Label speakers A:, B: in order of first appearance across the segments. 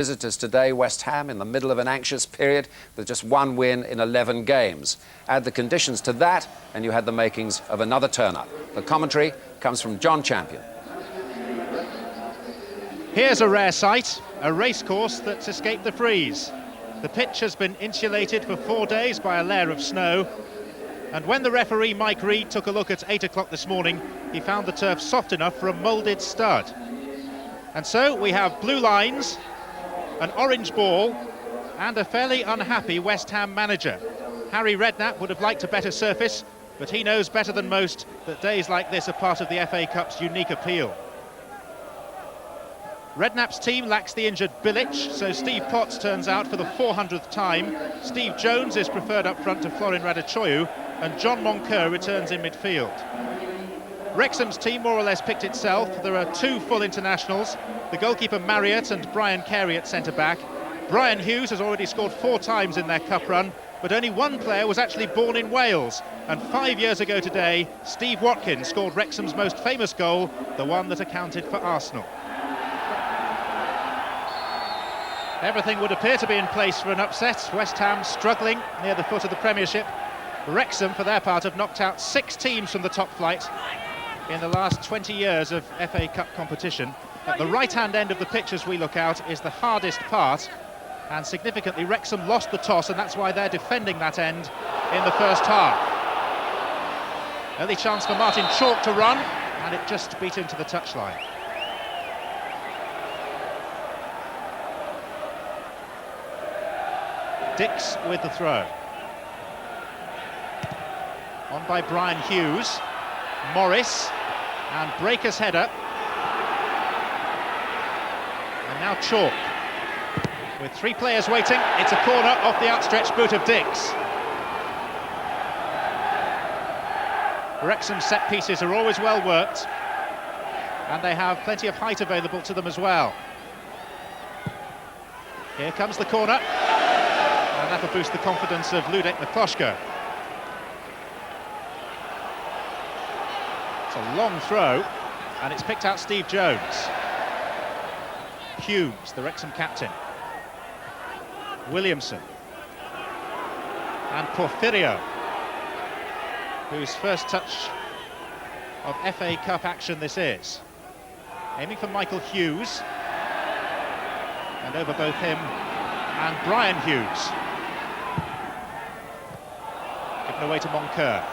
A: Visitors today, West Ham, in the middle of an anxious period with just one win in 11 games. Add the conditions to that and you had the makings of another turn-up. The commentary comes from John Champion.
B: Here's a rare sight, a racecourse that's escaped the freeze. The pitch has been insulated for 4 days by a layer of snow, and when the referee Mike Reed took a look at 8 o'clock this morning, he found the turf soft enough for a moulded stud. And so we have blue lines, an orange ball, and a fairly unhappy West Ham manager. Harry Redknapp would have liked a better surface, but he knows better than most that days like this are part of the FA Cup's unique appeal. Redknapp's team lacks the injured Bilic, so Steve Potts turns out for the 400th time. Steve Jones is preferred up front to Florin Raducioiu, and John Moncur returns in midfield. Wrexham's team more or less picked itself. There are 2 full internationals, the goalkeeper Marriott and Brian Carey at centre-back. Brian Hughes has already scored 4 times in their cup run, but only one player was actually born in Wales. And 5 years ago today, Steve Watkins scored Wrexham's most famous goal, the one that accounted for Arsenal. Everything would appear to be in place for an upset. West Ham struggling near the foot of the Premiership. Wrexham, for their part, have knocked out 6 teams from the top flight in the last 20 years of FA Cup competition. At the right-hand end of the pitch as we look out is the hardest part, and significantly Wrexham lost the toss, and that's why they're defending that end in the first half. Early chance for Martin Chalk to run, and it just beat into the touchline. Dix with the throw. On by Brian Hughes. Morris, and Breaker's header. And now Chalk. With 3 players waiting, it's a corner off the outstretched boot of Dix. Wrexham's set pieces are always well worked, and they have plenty of height available to them as well. Here comes the corner, and that'll boost the confidence of Ludek Mikloško. It's a long throw, and it's picked out Steve Jones. Hughes, the Wrexham captain. Williamson. And Porfirio, whose first touch of FA Cup action this is. Aiming for Michael Hughes. And over both him and Brian Hughes. Given away to Moncur.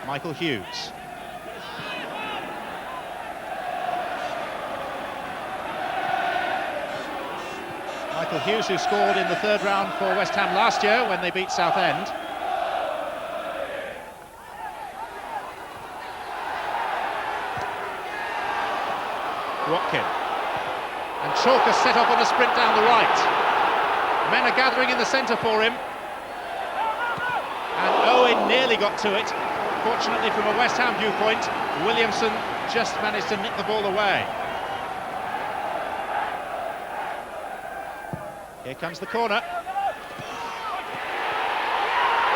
B: Michael Hughes. Michael Hughes, who scored in the 3rd round for West Ham last year when they beat Southend. Watkin. And Chalk has set off on a sprint down the right. Men are gathering in the centre for him. And Owen nearly got to it. Fortunately, from a West Ham viewpoint, Williamson just managed to nick the ball away. Here comes the corner.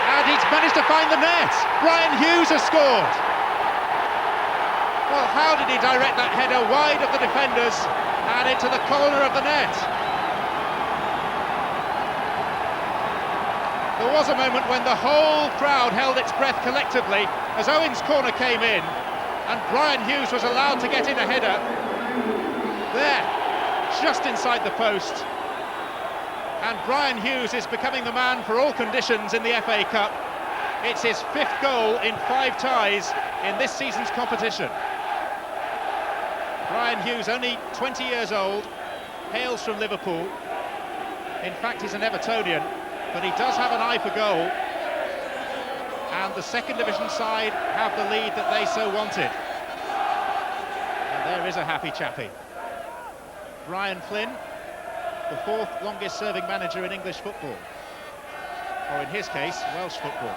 B: And he's managed to find the net. Brian Hughes has scored. Well, how did he direct that header wide of the defenders and into the corner of the net? There was a moment when the whole crowd held its breath collectively as Owen's corner came in, and Brian Hughes was allowed to get in a header. There, just inside the post. And Brian Hughes is becoming the man for all conditions in the FA Cup. It's his 5th goal in 5 ties in this season's competition. Brian Hughes, only 20 years old, hails from Liverpool. In fact, he's an Evertonian, but he does have an eye for goal. And the 2nd division side have the lead that they so wanted. And there is a happy chappie. Brian Flynn, the 4th longest serving manager in English football. Or in his case, Welsh football.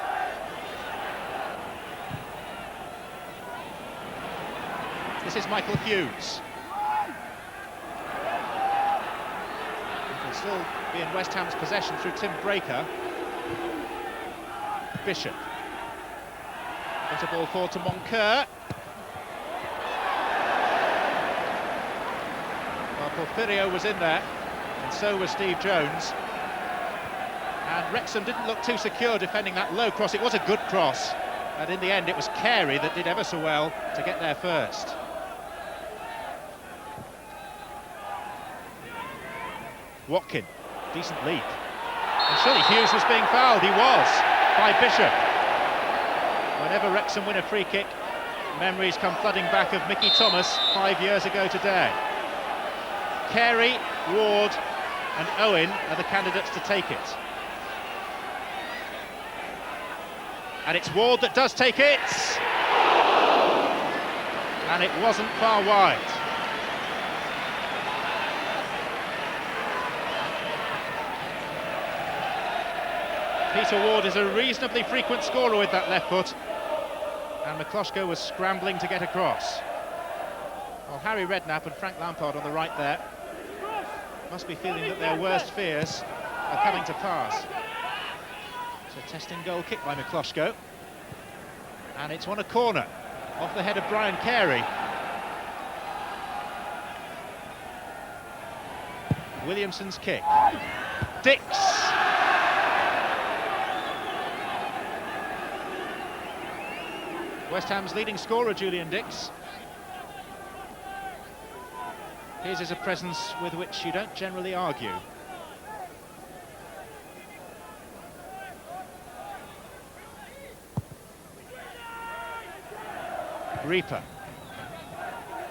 B: This is Michael Hughes. It will still be in West Ham's possession through Tim Breaker. Bishop. It's a ball forward to Moncur. Porfirio was in there, and so was Steve Jones. And Wrexham didn't look too secure defending that low cross. It was a good cross, and in the end it was Carey that did ever so well to get there first. Watkin, decent leap. And surely Hughes was being fouled. He was, by Bishop. Whenever Wrexham win a free kick, memories come flooding back of Mickey Thomas 5 years ago today. Carey, Ward and Owen are the candidates to take it. And it's Ward that does take it. And it wasn't far wide. Peter Ward is a reasonably frequent scorer with that left foot, and McCloskey was scrambling to get across. Well, Harry Redknapp and Frank Lampard on the right there must be feeling that their worst fears are coming to pass. It's a testing goal kick by McCloskey, and it's on a corner off the head of Brian Carey. Williamson's kick. Dix. West Ham's leading scorer, Julian Dix. His is a presence with which you don't generally argue. Reaper.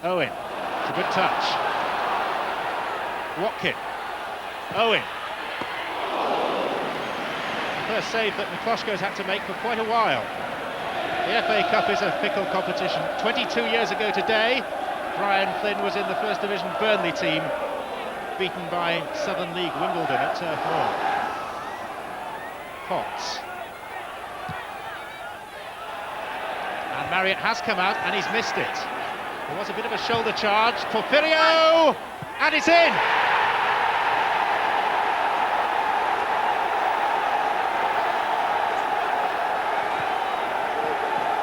B: Owen. It's a good touch. Watkin. Owen. The first save that McCloskey's had to make for quite a while. The FA Cup is a fickle competition. 22 years ago today, Brian Flynn was in the First Division Burnley team, beaten by Southern League Wimbledon at Turf Moor. Potts. And Marriott has come out and he's missed it. There was a bit of a shoulder charge. Porfirio! And it's in!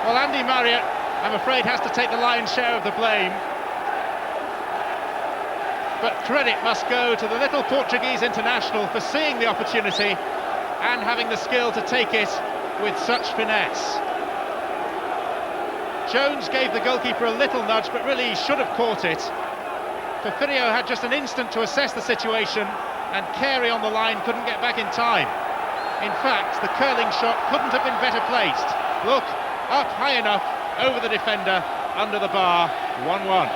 B: Well, Andy Marriott, I'm afraid, has to take the lion's share of the blame. But credit must go to the little Portuguese international for seeing the opportunity and having the skill to take it with such finesse. Jones gave the goalkeeper a little nudge, but really he should have caught it. Porfirio had just an instant to assess the situation, and Carey on the line couldn't get back in time. In fact, the curling shot couldn't have been better placed. Look, up high enough, over the defender, under the bar, 1-1.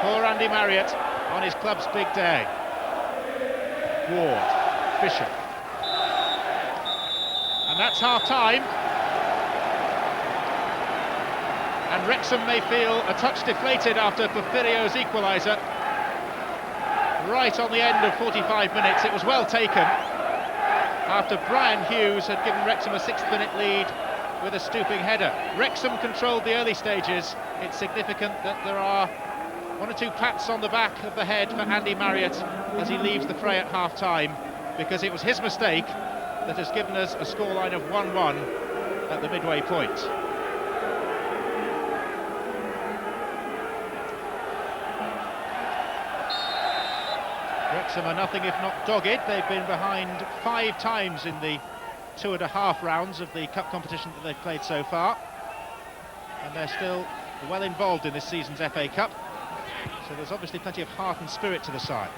B: Poor Andy Marriott on his club's big day. Ward, Bishop. And that's half-time. And Wrexham may feel a touch deflated after Porfirio's equaliser. Right on the end of 45 minutes, it was well taken after Brian Hughes had given Wrexham a 6th-minute lead with a stooping header. Wrexham controlled the early stages. It's significant that there are 1 or 2 pats on the back of the head for Andy Marriott as he leaves the fray at half-time, because it was his mistake that has given us a scoreline of 1-1 at the midway point. Wrexham are nothing if not dogged. They've been behind 5 times in the 2.5 rounds of the cup competition that they've played so far, and they're still well involved in this season's FA Cup, so there's obviously plenty of heart and spirit to the side.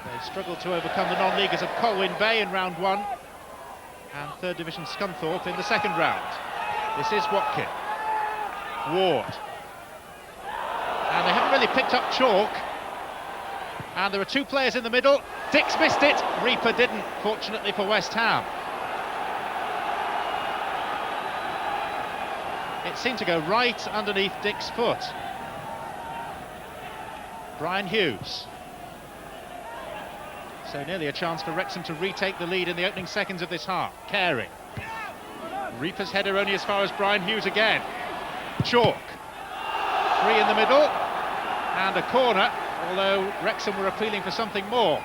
B: They've struggled to overcome the non-leaguers of Colwyn Bay in round 1 and 3rd Division Scunthorpe in the 2nd round. This is Watkin. Ward. And they haven't really picked up chalk. And there are 2 players in the middle. Dix missed it, Reaper didn't, fortunately for West Ham. It seemed to go right underneath Dick's foot. Brian Hughes. So nearly a chance for Wrexham to retake the lead in the opening seconds of this half. Carey. Reaper's header only as far as Brian Hughes again. Chalk. 3 in the middle. And a corner, although Wrexham were appealing for something more.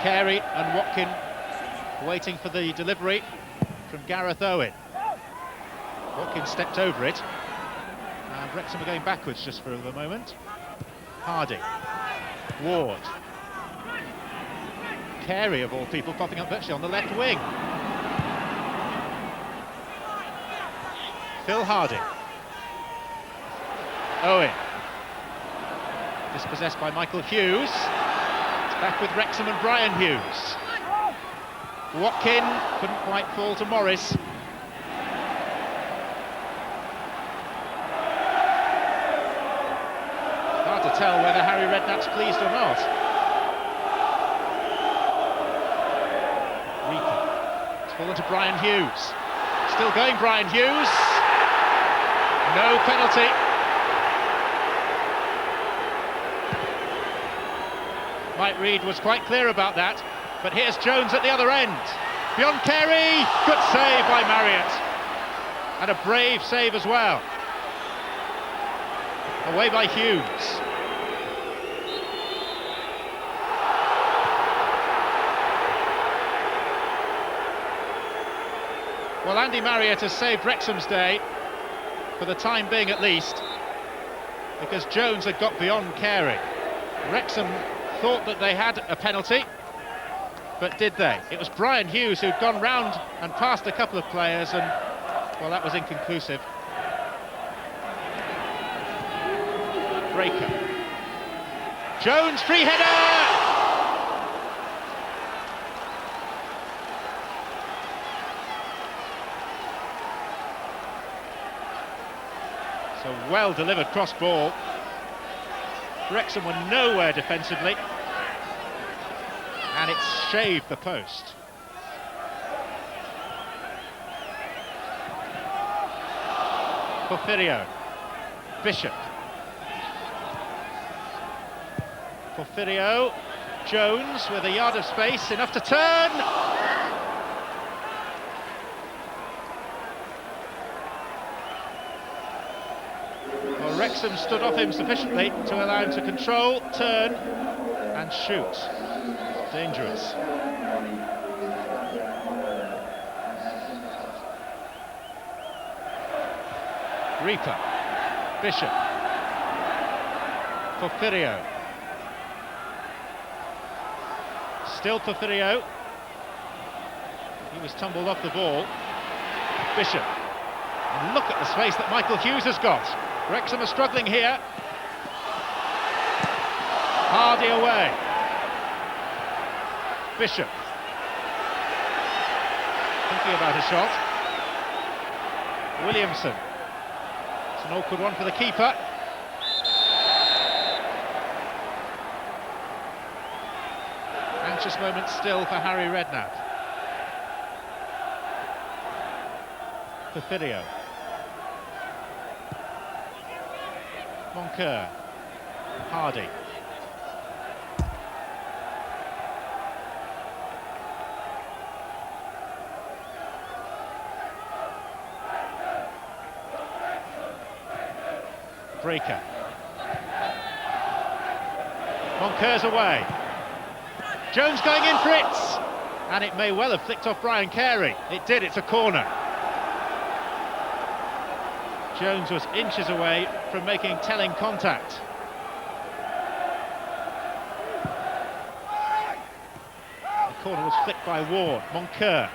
B: Carey and Watkin waiting for the delivery from Gareth Owen. Watkins stepped over it, and Wrexham are going backwards just for the moment. Hardy, Ward, Carey of all people popping up virtually on the left wing. Phil Hardy. Owen. Dispossessed by Michael Hughes. It's back with Wrexham and Brian Hughes. Watkin couldn't quite fall to Morris. Hard to tell whether Harry Redknapp's pleased or not. Reaper. It's fallen to Brian Hughes. Still going, Brian Hughes. No penalty. Mike Reid was quite clear about that, but here's Jones at the other end. Beyond Carey, good save by Marriott. And a brave save as well. Away by Hughes. Well, Andy Marriott has saved Wrexham's day, for the time being at least, because Jones had got beyond Carey. Wrexham thought that they had a penalty, but did they? It was Brian Hughes who'd gone round and past a couple of players, and, well, that was inconclusive. Breaker. Jones, free header! It's a well-delivered cross ball. Wrexham were nowhere defensively, and it's shaved the post. Porfirio. Bishop. Porfirio. Jones with a yard of space, enough to turn. Well, Wrexham stood off him sufficiently to allow him to control, turn and shoot. Dangerous. Reaper. Bishop. Porfirio. Still Porfirio. He was tumbled off the ball. Bishop. And look at the space that Michael Hughes has got. Wrexham are struggling here. Hardy away. Bishop. Thinking about a shot. Williamson. It's an awkward one for the keeper. Anxious moment still for Harry Redknapp. Porfirio. Moncur. Hardy. Breaker. Moncur's away. Jones going in for it, and it may well have flicked off Brian Carey. It did, it's a corner. Jones was inches away from making telling contact. The corner was flicked by Ward. Moncur.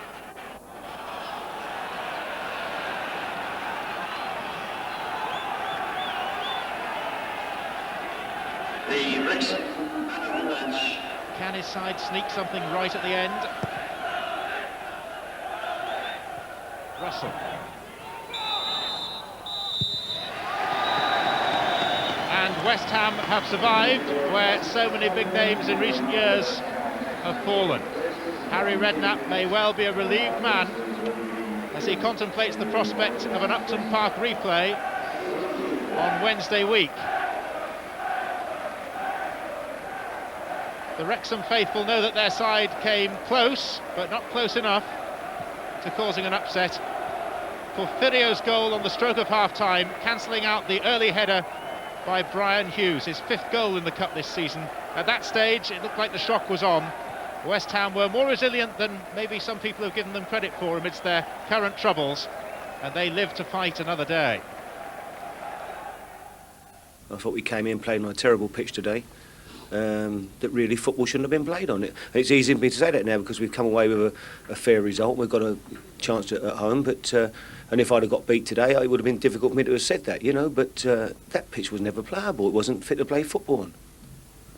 B: Can his side sneak something right at the end? Russell. And West Ham have survived where so many big names in recent years have fallen. Harry Redknapp may well be a relieved man as he contemplates the prospect of an Upton Park replay on Wednesday week. The Wrexham faithful know that their side came close, but not close enough to causing an upset. Porfirio's goal on the stroke of half-time, cancelling out the early header by Brian Hughes, his 5th goal in the Cup this season. At that stage, it looked like the shock was on, West Ham were more resilient than maybe some people have given them credit for amidst their current troubles, and they live to fight another day.
C: I thought we came in playing on a terrible pitch today. That really football shouldn't have been played on it. It's easy for me to say that now because we've come away with a fair result. We've got a chance at home, but and if I'd have got beat today, it would have been difficult for me to have said that, you know. But that pitch was never playable. It wasn't fit to play football on.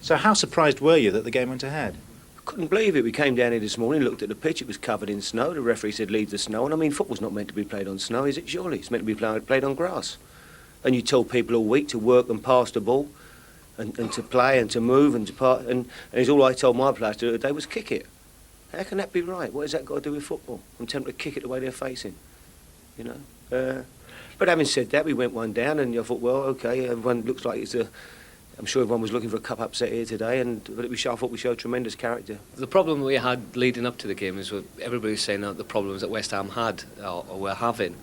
D: So how surprised were you that the game went ahead?
C: I couldn't believe it. We came down here this morning, looked at the pitch. It was covered in snow. The referee said leave the snow. And I mean, football's not meant to be played on snow, is it? Surely it's meant to be played on grass. And you told people all week to work and pass the ball. And to play and to move and to part and it's all I told my players to do today was kick it. How can that be right? What has that got to do with football? I'm tempted to kick it the way they're facing, you know. But having said that, we went one down, and I thought, well, okay, everyone looks like it's a. I'm sure everyone was looking for a cup upset here today, but I thought we showed tremendous character.
E: The problem we had leading up to the game is everybody was saying that the problems that West Ham had or were having,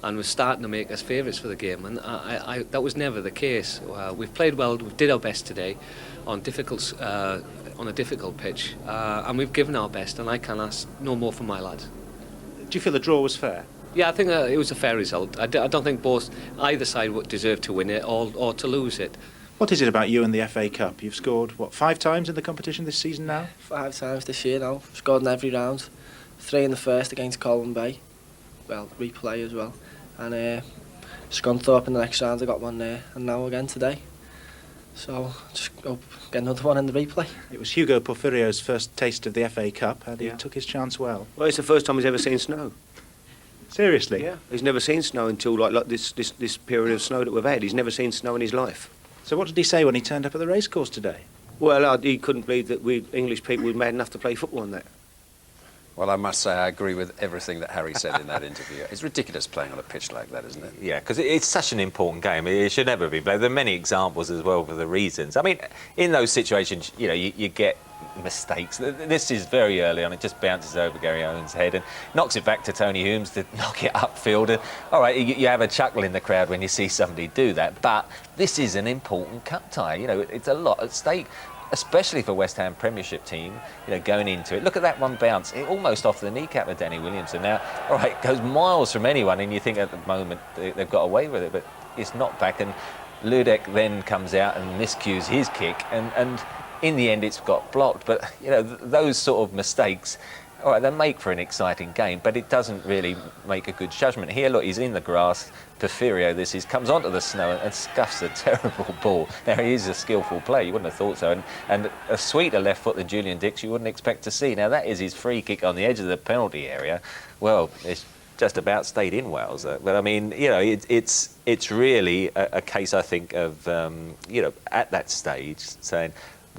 E: and was starting to make us favourites for the game, and that was never the case. We've played well, we did our best today on a difficult pitch, and we've given our best, and I can't ask no more from my lads.
D: Do you feel the draw was fair?
E: Yeah, I think it was a fair result. I don't think either side would deserve to win it or to lose it.
D: What is it about you and the FA Cup? You've scored, 5 times in the competition this season now?
F: 5 times this year now. Scored in every round. 3 in the first against Colwyn Bay. Well, replay as well. And Scunthorpe in the next round, I got one there. And now again today. So, just go get another one in the replay.
D: It was Hugo Porfirio's first taste of the FA Cup, and he took his chance well.
C: Well, it's the first time he's ever seen snow.
D: Seriously?
C: Yeah. He's never seen snow until like this period of snow that we've had. He's never seen snow in his life.
D: So what did he say when he turned up at the racecourse today?
C: Well, he couldn't believe that we English people were mad enough to play football on that.
A: Well, I must say I agree with everything that Harry said in that interview. It's ridiculous playing on a pitch like that, isn't it?
G: Yeah, because it's such an important game. It should never be played. There are many examples as well for the reasons. I mean, in those situations, you know, you get mistakes. This is very early on. It just bounces over Gary Owen's head and knocks it back to Tony Humes to knock it upfield. And, all right, you have a chuckle in the crowd when you see somebody do that. But this is an important cup tie. You know, it's a lot at stake, especially for West Ham Premiership team, you know, going into it. Look at that one bounce, almost off the kneecap of Danny Williamson. Now, all right, it goes miles from anyone, and you think at the moment they've got away with it, but it's not back. And Ludek then comes out and miscues his kick, and in the end it's got blocked. But, you know, those sort of mistakes, all right, they make for an exciting game, but it doesn't really make a good judgment. Here, look, he's in the grass. Porfirio, comes onto the snow and scuffs a terrible ball. Now, he is a skillful player, you wouldn't have thought so, and a sweeter left foot than Julian Dix you wouldn't expect to see. Now, that is his free kick on the edge of the penalty area. Well, it's just about stayed in Wales. But, I mean, you know, it's really a case, I think, of, you know, at that stage, saying,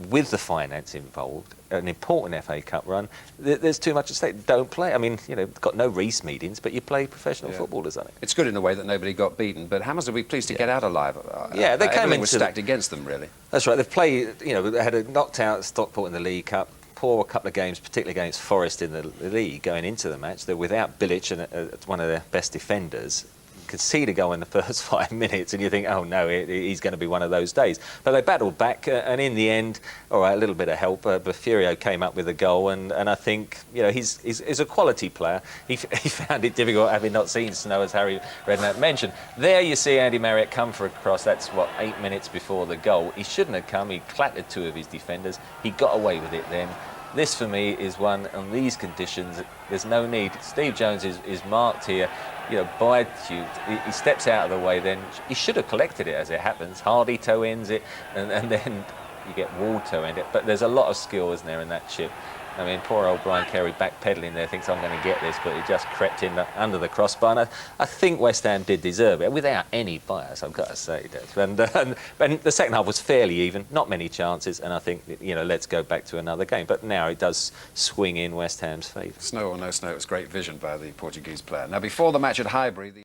G: with the finance involved, an important FA Cup run, there's too much at stake. Don't play. I mean, you know, got no Reece meetings, but you play professional footballers on it.
A: It's good in a way that nobody got beaten, but Hammers will be pleased to get out alive.
G: Yeah, they came
A: everything
G: into
A: was stacked against them, really.
G: That's right. They've played, you know, they had a knocked out Stockport in the League Cup, poor couple of games, particularly against Forest in the league going into the match. They're without Bilic, and one of their best defenders. Concede a goal in the first 5 minutes and you think, oh no, he's going to be one of those days. But they battled back and in the end, all right, a little bit of help. Porfirio came up with a goal and I think, you know, he's a quality player. He found it difficult having not seen snow, as Harry Redknapp mentioned. There you see Andy Marriott come for a cross. That's, what, 8 minutes before the goal. He shouldn't have come. He clattered 2 of his defenders. He got away with it then. This, for me, is one on these conditions. There's no need. Steve Jones is marked here, you know, by Hughes. He steps out of the way then. He should have collected it as it happens. Hardy toe-ins it, and then you get Ward toe-in it. But there's a lot of skill, isn't there, in that chip. I mean, poor old Brian Carey backpedaling there, thinks I'm going to get this, but it just crept in under the crossbar. And I think West Ham did deserve it, without any bias, I've got to say. And the second half was fairly even, not many chances, and I think, you know, let's go back to another game. But now it does swing in West Ham's favour.
A: Snow or no snow, it was great vision by the Portuguese player. Now, before the match at Highbury...